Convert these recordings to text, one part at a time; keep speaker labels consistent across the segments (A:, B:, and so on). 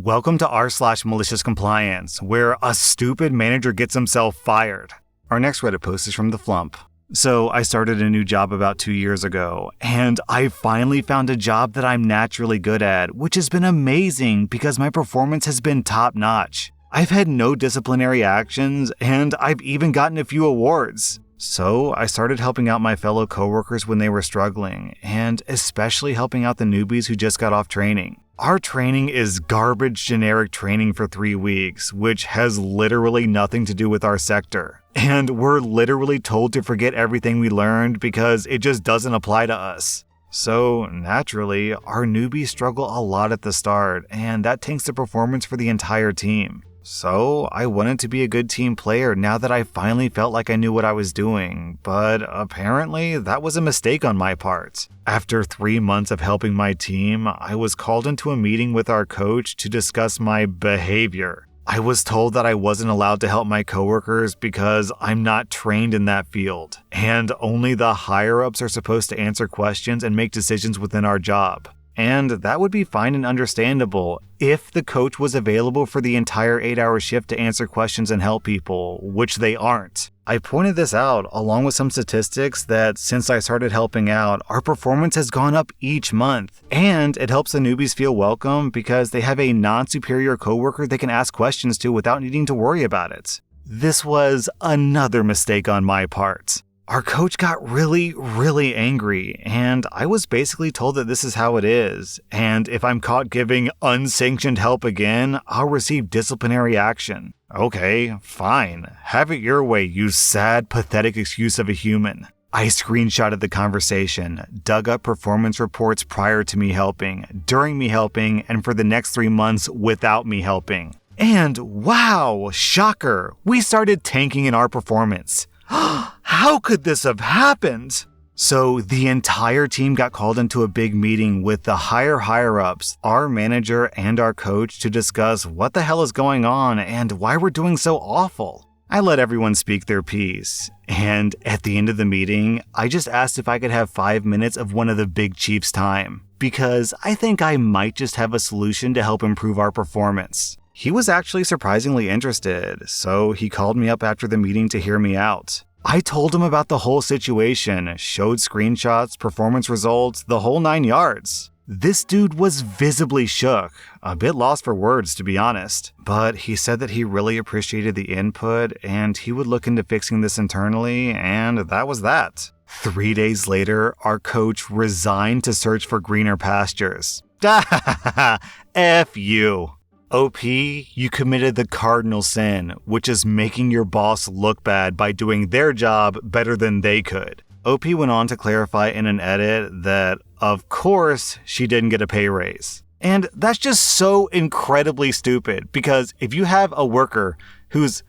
A: Welcome to rSlash Malicious Compliance, where a stupid manager gets himself fired. Our next Reddit post is from The Flump. So I started a new job about 2 years ago, and I finally found a job that I'm naturally good at, which has been amazing because my performance has been top-notch. I've had no disciplinary actions, and I've even gotten a few awards. So I started helping out my fellow coworkers when they were struggling, and especially helping out the newbies who just got off training. Our training is garbage generic training for 3 weeks, which has literally nothing to do with our sector. And we're literally told to forget everything we learned because it just doesn't apply to us. So naturally, our newbies struggle a lot at the start, and that tanks the performance for the entire team. So I wanted to be a good team player now that I finally felt like I knew what I was doing, but apparently that was a mistake on my part. After 3 months of helping my team, I was called into a meeting with our coach to discuss my behavior. I was told that I wasn't allowed to help my coworkers because I'm not trained in that field, and only the higher-ups are supposed to answer questions and make decisions within our job. And that would be fine and understandable if the coach was available for the entire 8-hour shift to answer questions and help people, which they aren't. I pointed this out along with some statistics that since I started helping out, our performance has gone up each month. And it helps the newbies feel welcome because they have a non-superior coworker they can ask questions to without needing to worry about it. This was another mistake on my part. Our coach got really angry, and I was basically told that this is how it is, and if I'm caught giving unsanctioned help again, I'll receive disciplinary action. Okay, fine. Have it your way, you sad, pathetic excuse of a human. I screenshotted the conversation, dug up performance reports prior to me helping, during me helping, and for the next 3 months without me helping. And wow, shocker, we started tanking in our performance. How could this have happened? So the entire team got called into a big meeting with the higher-ups, our manager and our coach to discuss what the hell is going on and why we're doing so awful. I let everyone speak their piece, and at the end of the meeting, I just asked if I could have 5 minutes of one of the big chiefs' time, because I think I might just have a solution to help improve our performance. He was actually surprisingly interested, so he called me up after the meeting to hear me out. I told him about the whole situation, showed screenshots, performance results, the whole 9 yards. This dude was visibly shook, a bit lost for words to be honest, but he said that he really appreciated the input and he would look into fixing this internally, and that was that. 3 days later, our coach resigned to search for greener pastures. F you. OP, you committed the cardinal sin, which is making your boss look bad by doing their job better than they could. OP went on to clarify in an edit that, of course, she didn't get a pay raise. And that's just so incredibly stupid, because if you have a worker who's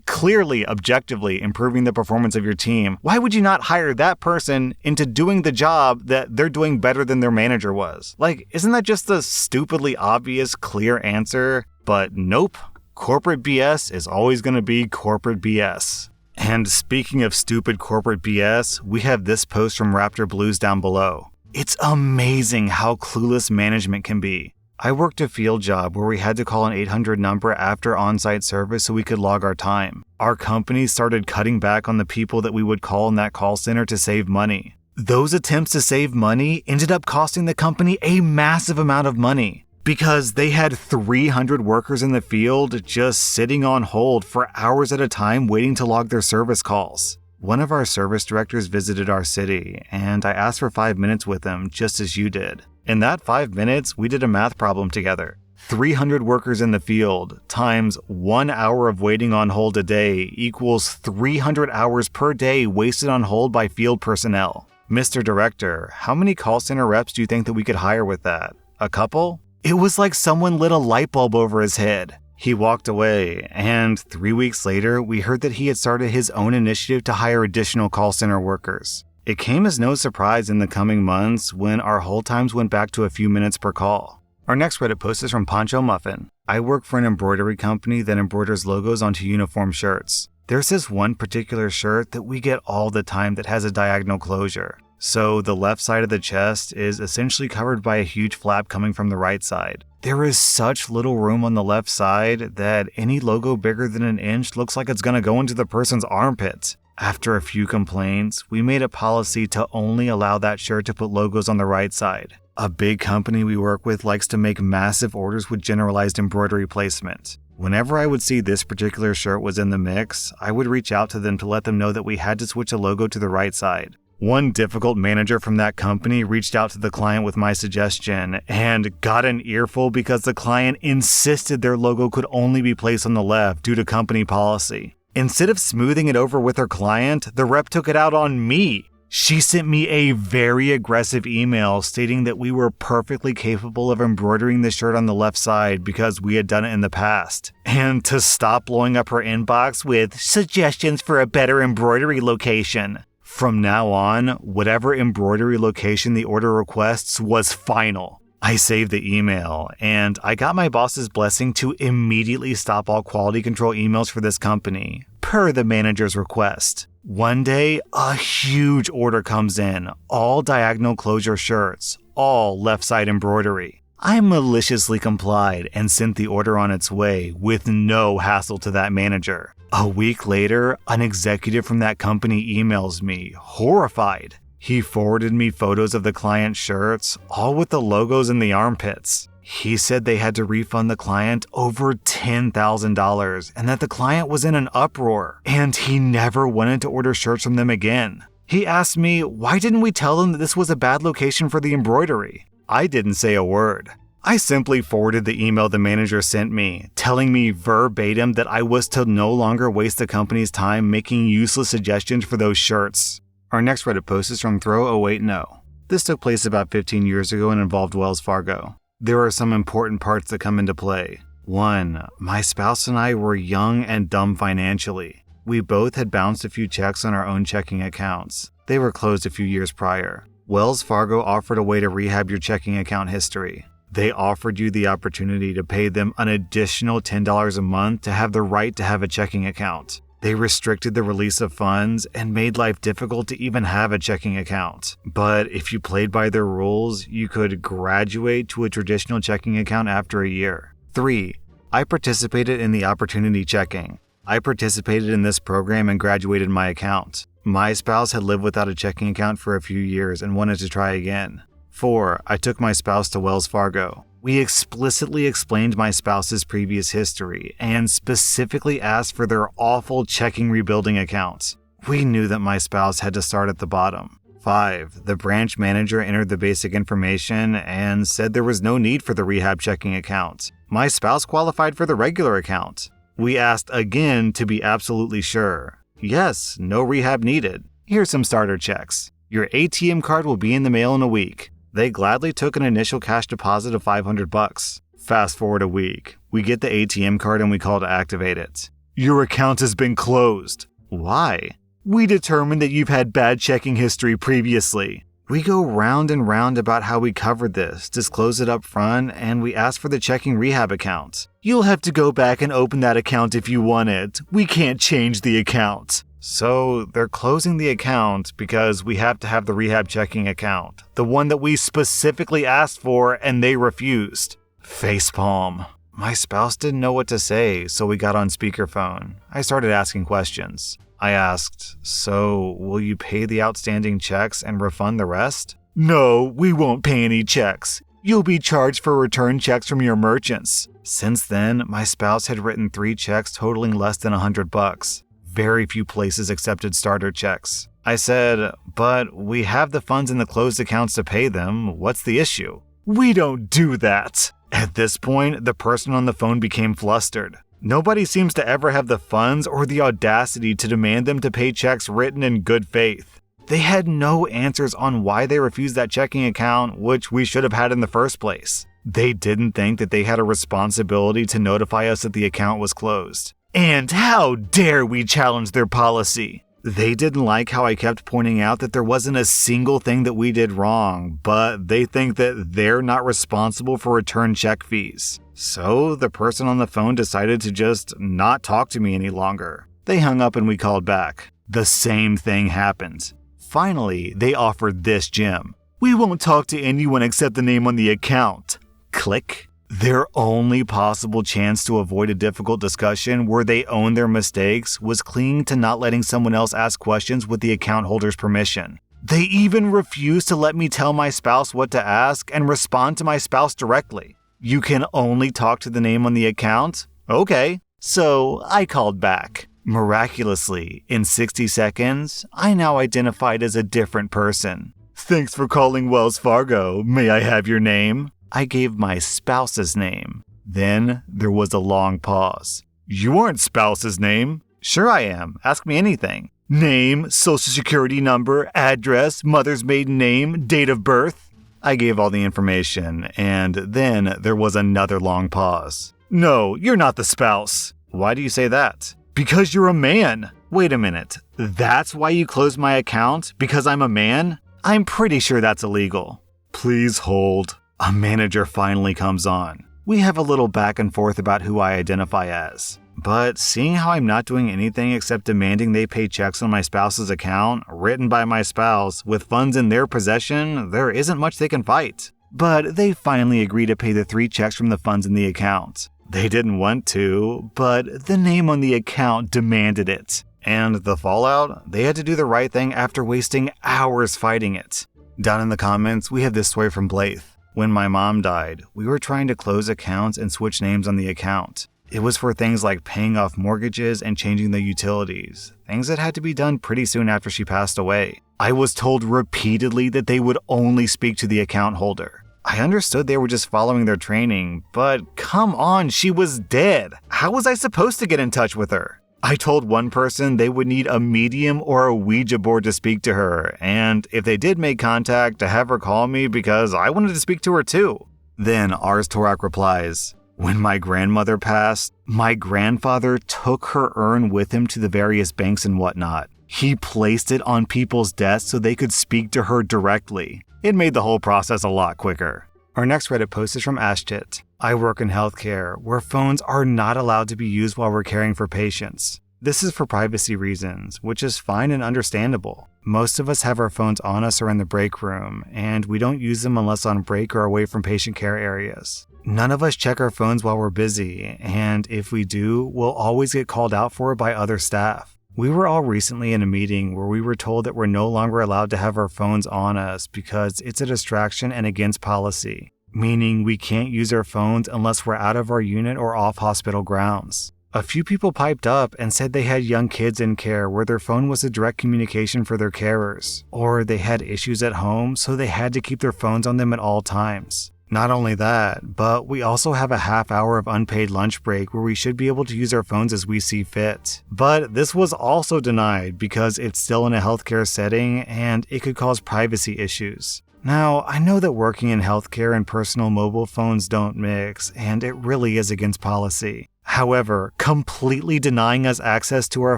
A: clearly, objectively improving the performance of your team, why would you not hire that person into doing the job that they're doing better than their manager was? Isn't that just the stupidly obvious, clear answer? But nope. Corporate BS is always going to be corporate BS. And speaking of stupid corporate BS, we have this post from Raptor Blues down below. It's amazing how clueless management can be. I worked a field job where we had to call an 800 number after on-site service so we could log our time. Our company started cutting back on the people that we would call in that call center to save money. Those attempts to save money ended up costing the company a massive amount of money because they had 300 workers in the field just sitting on hold for hours at a time waiting to log their service calls. One of our service directors visited our city, and I asked for 5 minutes with him, just as you did. In that 5 minutes, we did a math problem together. 300 workers in the field times 1 hour of waiting on hold a day equals 300 hours per day wasted on hold by field personnel. Mr. Director, how many call center reps do you think that we could hire with that? A couple? It was like someone lit a light bulb over his head. He walked away, and 3 weeks later, we heard that he had started his own initiative to hire additional call center workers. It came as no surprise in the coming months when our hold times went back to a few minutes per call. Our next Reddit post is from Poncho Muffin. I work for an embroidery company that embroiders logos onto uniform shirts. There's this one particular shirt that we get all the time that has a diagonal closure. So the left side of the chest is essentially covered by a huge flap coming from the right side. There is such little room on the left side that any logo bigger than an inch looks like it's gonna go into the person's armpit. After a few complaints, we made a policy to only allow that shirt to put logos on the right side. A big company we work with likes to make massive orders with generalized embroidery placement. Whenever I would see this particular shirt was in the mix, I would reach out to them to let them know that we had to switch a logo to the right side. One difficult manager from that company reached out to the client with my suggestion and got an earful because the client insisted their logo could only be placed on the left due to company policy. Instead of smoothing it over with her client, the rep took it out on me. She sent me a very aggressive email stating that we were perfectly capable of embroidering the shirt on the left side because we had done it in the past, and to stop blowing up her inbox with suggestions for a better embroidery location. From now on, whatever embroidery location the order requests was final. I saved the email, and I got my boss's blessing to immediately stop all quality control emails for this company, per the manager's request. One day, a huge order comes in, all diagonal closure shirts, all left side embroidery. I maliciously complied and sent the order on its way with no hassle to that manager. A week later, an executive from that company emails me, horrified. He forwarded me photos of the client's shirts, all with the logos in the armpits. He said they had to refund the client over $10,000 and that the client was in an uproar, and he never wanted to order shirts from them again. He asked me, why didn't we tell them that this was a bad location for the embroidery? I didn't say a word. I simply forwarded the email the manager sent me, telling me verbatim that I was to no longer waste the company's time making useless suggestions for those shirts. Our next Reddit post is from Throw080. This took place about 15 years ago and involved Wells Fargo. There are some important parts that come into play. 1. My spouse and I were young and dumb financially. We both had bounced a few checks on our own checking accounts. They were closed a few years prior. Wells Fargo offered a way to rehab your checking account history. They offered you the opportunity to pay them an additional $10 a month to have the right to have a checking account. They restricted the release of funds and made life difficult to even have a checking account. But if you played by their rules, you could graduate to a traditional checking account after a year. 3. I participated in the opportunity checking. I participated in this program and graduated my account. My spouse had lived without a checking account for a few years and wanted to try again. 4. I took my spouse to Wells Fargo. We explicitly explained my spouse's previous history and specifically asked for their awful checking rebuilding accounts. We knew that my spouse had to start at the bottom. 5. The branch manager entered the basic information and said there was no need for the rehab checking account. My spouse qualified for the regular account. We asked again to be absolutely sure. Yes, no rehab needed. Here's some starter checks. Your ATM card will be in the mail in a week. They gladly took an initial cash deposit of $500. Fast forward a week. We get the ATM card and we call to activate it. Your account has been closed. Why? We determined that you've had bad checking history previously. We go round and round about how we covered this, disclose it up front, and we ask for the checking rehab account. You'll have to go back and open that account if you want it. We can't change the account. So they're closing the account because we have to have the rehab checking account, the one that we specifically asked for and they refused. Facepalm. My spouse didn't know what to say, so we got on speakerphone. I started asking questions. I asked, so will you pay the outstanding checks and refund the rest? No, we won't pay any checks. You'll be charged for return checks from your merchants. Since then, my spouse had written 3 checks totaling less than $100. Very few places accepted starter checks. I said, but we have the funds in the closed accounts to pay them. What's the issue? We don't do that. At this point, the person on the phone became flustered. Nobody seems to ever have the funds or the audacity to demand them to pay checks written in good faith. They had no answers on why they refused that checking account, which we should have had in the first place. They didn't think that they had a responsibility to notify us that the account was closed. And how dare we challenge their policy? They didn't like how I kept pointing out that there wasn't a single thing that we did wrong, but they think that they're not responsible for return check fees. So the person on the phone decided to just not talk to me any longer. They hung up and we called back. The same thing happened. Finally, they offered this gem. We won't talk to anyone except the name on the account. Click. Their only possible chance to avoid a difficult discussion where they own their mistakes was clinging to not letting someone else ask questions with the account holder's permission. They even refused to let me tell my spouse what to ask and respond to my spouse directly. You can only talk to the name on the account? Okay. So I called back. Miraculously, in 60 seconds, I now identified as a different person. Thanks for calling Wells Fargo. May I have your name? I gave my spouse's name. Then there was a long pause. You aren't spouse's name. Sure I am. Ask me anything. Name, social security number, address, mother's maiden name, date of birth. I gave all the information, and then there was another long pause. No, you're not the spouse. Why do you say that? Because you're a man. Wait a minute. That's why you closed my account? Because I'm a man? I'm pretty sure that's illegal. Please hold. A manager finally comes on. We have a little back and forth about who I identify as. But seeing how I'm not doing anything except demanding they pay checks on my spouse's account, written by my spouse, with funds in their possession, there isn't much they can fight. But they finally agree to pay the 3 checks from the funds in the account. They didn't want to, but the name on the account demanded it. And the fallout? They had to do the right thing after wasting hours fighting it. Down in the comments, we have this story from Blythe. When my mom died, we were trying to close accounts and switch names on the account. It was for things like paying off mortgages and changing the utilities, things that had to be done pretty soon after she passed away. I was told repeatedly that they would only speak to the account holder. I understood they were just following their training, but come on, she was dead. How was I supposed to get in touch with her? I told one person they would need a medium or a Ouija board to speak to her, and if they did make contact, to have her call me because I wanted to speak to her too. Then Ars Torak replies, when my grandmother passed, my grandfather took her urn with him to the various banks and whatnot. He placed it on people's desks so they could speak to her directly. It made the whole process a lot quicker. Our next Reddit post is from Ashtit. I work in healthcare, where phones are not allowed to be used while we're caring for patients. This is for privacy reasons, which is fine and understandable. Most of us have our phones on us or in the break room, and we don't use them unless on break or away from patient care areas. None of us check our phones while we're busy, and if we do, we'll always get called out for it by other staff. We were all recently in a meeting where we were told that we're no longer allowed to have our phones on us because it's a distraction and against policy, meaning we can't use our phones unless we're out of our unit or off hospital grounds. A few people piped up and said they had young kids in care where their phone was a direct communication for their carers, or they had issues at home so they had to keep their phones on them at all times. Not only that, but we also have a half hour of unpaid lunch break where we should be able to use our phones as we see fit. But this was also denied because it's still in a healthcare setting and it could cause privacy issues. Now, I know that working in healthcare and personal mobile phones don't mix, and it really is against policy. However, completely denying us access to our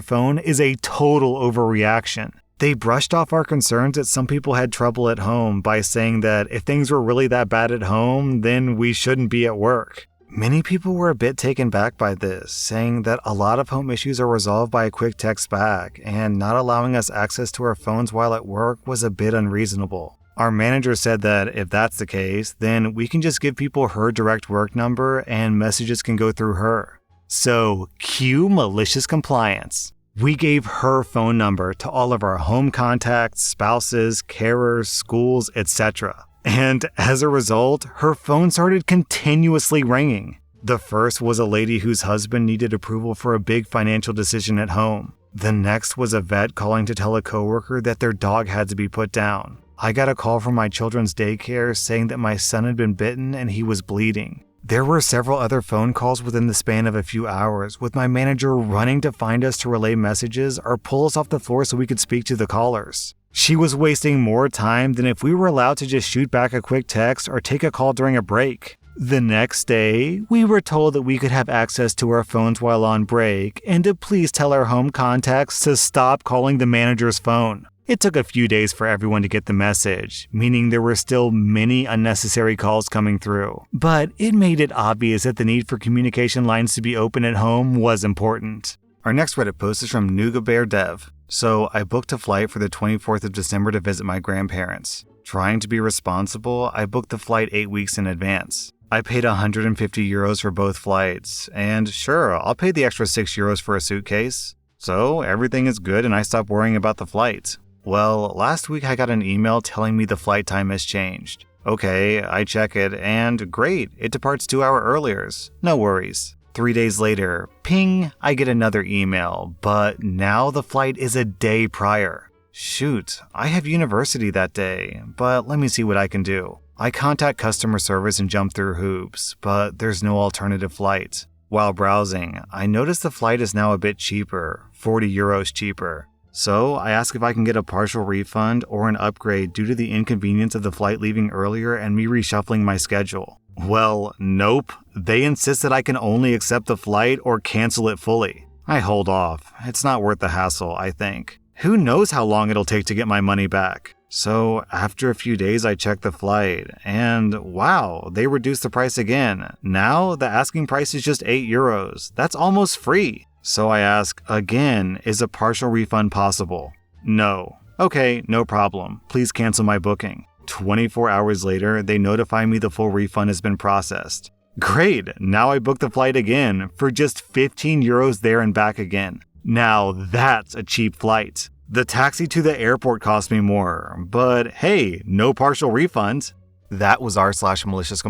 A: phone is a total overreaction. They brushed off our concerns that some people had trouble at home by saying that if things were really that bad at home, then we shouldn't be at work. Many people were a bit taken back by this, saying that a lot of home issues are resolved by a quick text back, and not allowing us access to our phones while at work was a bit unreasonable. Our manager said that if that's the case, then we can just give people her direct work number and messages can go through her. So, cue malicious compliance. We gave her phone number to all of our home contacts, spouses, carers, schools, etc. And as a result, her phone started continuously ringing. The first was a lady whose husband needed approval for a big financial decision at home. The next was a vet calling to tell a coworker that their dog had to be put down. I got a call from my children's daycare saying that my son had been bitten and he was bleeding. There were several other phone calls within the span of a few hours, with my manager running to find us to relay messages or pull us off the floor so we could speak to the callers. She was wasting more time than if we were allowed to just shoot back a quick text or take a call during a break. The next day, we were told that we could have access to our phones while on break and to please tell our home contacts to stop calling the manager's phone. It took a few days for everyone to get the message, meaning there were still many unnecessary calls coming through. But it made it obvious that the need for communication lines to be open at home was important. Our next Reddit post is from Nuga Bear Dev. So I booked a flight for the 24th of December to visit my grandparents. Trying to be responsible, I booked the flight 8 weeks in advance. I paid 150 euros for both flights, and sure, I'll pay the extra 6 euros for a suitcase. So everything is good and I stopped worrying about the flight. Well, last week I got an email telling me the flight time has changed. Okay, I check it, and great, it departs 2 hours earlier. No worries. 3 days later, ping, I get another email, but now the flight is a day prior. Shoot, I have university that day, but let me see what I can do. I contact customer service and jump through hoops, but there's no alternative flight. While browsing, I notice the flight is now a bit cheaper, 40 euros cheaper. So I ask if I can get a partial refund or an upgrade due to the inconvenience of the flight leaving earlier and me reshuffling my schedule. Well, nope. They insist that I can only accept the flight or cancel it fully. I hold off. It's not worth the hassle, I think. Who knows how long it'll take to get my money back? So after a few days I check the flight, and wow, they reduced the price again. Now the asking price is just 8 euros. That's almost free. So I ask again, is a partial refund possible? No. Okay, no problem. Please cancel my booking. 24 hours later, they notify me the full refund has been processed. Great, now I book the flight again for just 15 euros there and back again. Now that's a cheap flight. The taxi to the airport cost me more, but hey, no partial refund. That was r/malicious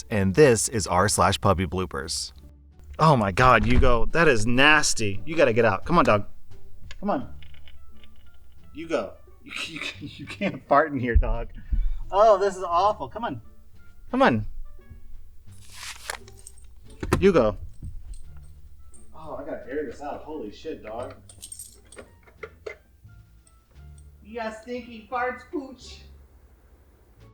A: and this is r/puppy bloopers. Oh my god, Hugo, that is nasty. You gotta get out. Come on, dog. Come on. Hugo, you can't fart in here, dog. Oh, this is awful. Come on. Come on. Hugo. Oh, I gotta air this out. Holy shit, dog. You got stinky farts, pooch.